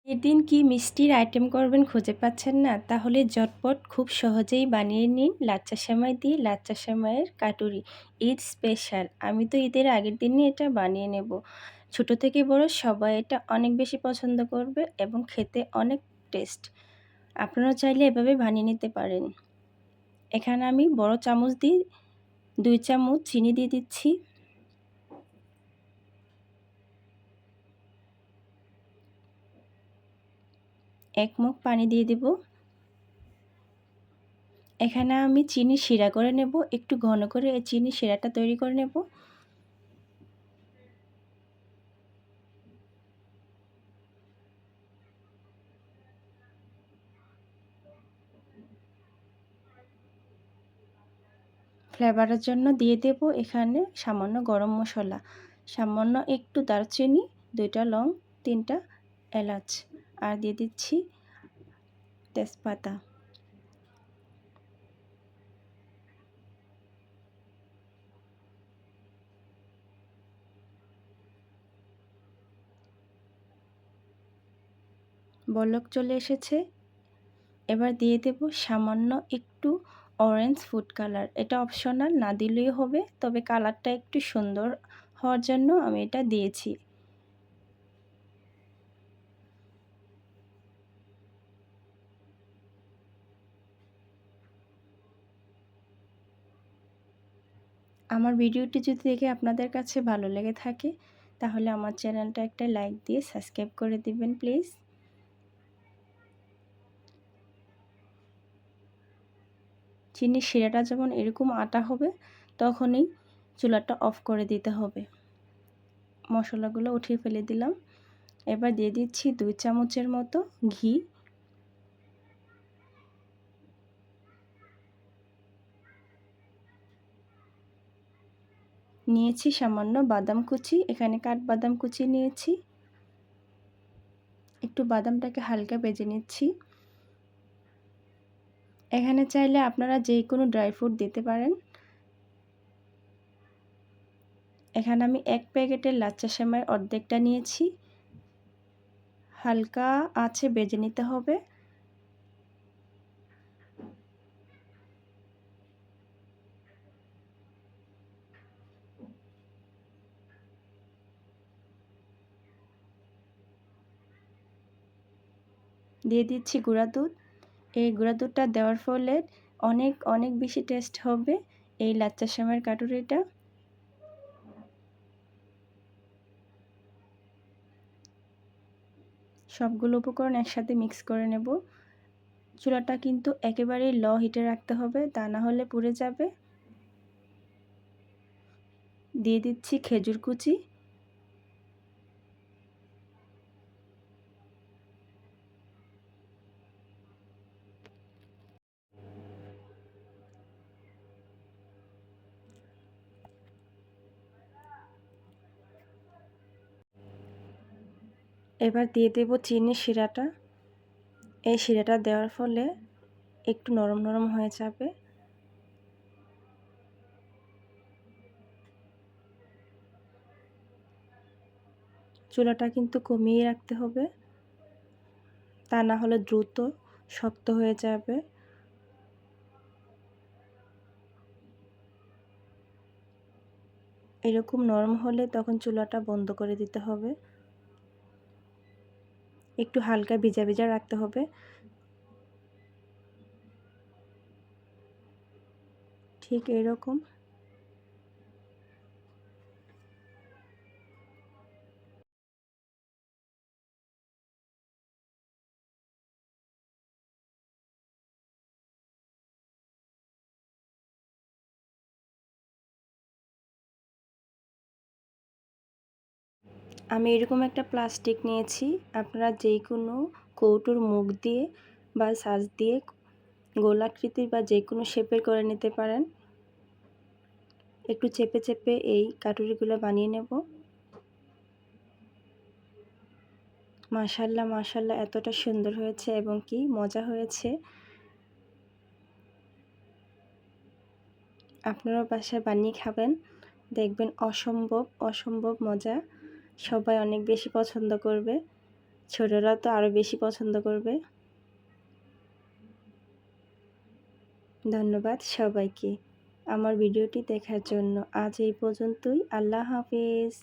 এদিন কি মিষ্টির আইটেম করবেন খুঁজে পাচ্ছেন না? তাহলে ঝটপট খুব সহজেই বানিয়ে নিন লাচ্ছা সেমাই দিয়ে লাচ্ছা সেমাইয়ের কাটুরি। ঈদ স্পেশাল। আমি তো ঈদের আগের দিনই এটা বানিয়ে নেব। ছোট থেকে বড় সবাই এটা অনেক বেশি পছন্দ করবে এবং খেতে অনেক টেস্ট। আপনারা চাইলে এভাবে বানিয়ে নিতে পারেন। এখানে আমি বড় চামচ দিয়ে ২ চামচ চিনি দিয়ে দিচ্ছি। ১ মগ পানি দিয়ে দিব। এখানে আমি চিনি শিরা করে নেব। একটু ঘন করে এই চিনি শিরাটা তৈরি করে নেব। ফ্লেভারের জন্য দিয়ে দেব এখানে সামান্য গরম মশলা, সামান্য একটু দারচিনি, ২টা লং, ৩টা এলাচ আর দিয়ে দিচ্ছি তেজপাতা। বলক চলে এসেছে। এবার দিয়ে দেব সামান্য একটু অরেঞ্জ ফুড কালার। এটা অপশনাল, না দিলেও হবে, তবে কালারটা একটু সুন্দর হওয়ার জন্য আমি এটা দিয়েছি। আমার ভিডিওটি যদি দেখে আপনাদের কাছে ভালো লেগে থাকে তাহলে আমার চ্যানেলটা একটা লাইক দিয়ে সাবস্ক্রাইব করে দিবেন প্লিজ। চিনির শিরাটা যখন এরকম আটা হবে তখনই চুলাটা অফ করে দিতে হবে। মশলাগুলো উঠিয়ে ফেলে দিলাম। এবার দিয়ে দিচ্ছি ২ চামচের মতো ঘি। নিয়েছি সামান্য বাদাম কুচি, এখানে কাঠবাদাম কুচি নিয়েছি। একটু বাদামটাকে হালকা ভেজে নিচ্ছি। এখানে চাইলে আপনারা যে কোনো ড্রাই ফ্রুট দিতে পারেন। এখানে আমি ১ প্যাকেটের লাচ্ছা সেমাইয়ের অর্ধেকটা নিয়েছি। হালকা আঁচে ভেজে নিতে হবে। দিয়ে দিচ্ছি গুঁড়া দুধ। এই গুঁড়া দুধটা দেওয়ার ফলে অনেক অনেক বেশি টেস্ট হবে এই লাচ্ছা সেমাইয়ের কাটুরিটা। সবগুলো উপকরণ একসাথে মিক্স করে নেব। চুলাটা কিন্তু একেবারেই লো হিটে রাখতে হবে, তা না হলে পুড়ে যাবে। দিয়ে দিচ্ছি খেজুর কুচি। এবার দিয়ে দেব চিনির শিরাটা। এই শিরাটা দেওয়ার ফলে একটু নরম নরম হয়ে যাবে। চুলাটা কিন্তু কমিয়ে রাখতে হবে, তা না হলে দ্রুত শক্ত হয়ে যাবে। এরকম নরম হলে তখন চুলাটা বন্ধ করে দিতে হবে। একটু হালকা ভিজা ভিজা রাখতে হবে। ঠিক এরকম। আমি এরকম একটা প্লাস্টিক নিয়েছি। আপনারা যে কোনো কৌটোর মুখ দিয়ে বা সাজ দিয়ে গোলাকৃতির বা যে কোনো শেপের করে নিতে পারেন। একটু চেপে চেপে এই কাটুরিগুলো বানিয়ে নেব। মাশাআল্লাহ মাশাআল্লাহ, এতটা সুন্দর হয়েছে এবং কি মজা হয়েছে। আপনারাও বাসায় বানিয়ে খাবেন, দেখবেন অসম্ভব অসম্ভব মজা। সবাই অনেক বেশি পছন্দ করবে। ছোটরা তো আরও বেশি পছন্দ করবে। ধন্যবাদ সবাইকে আমার ভিডিওটি দেখার জন্য। আজ এই পর্যন্তই। আল্লাহ হাফেজ।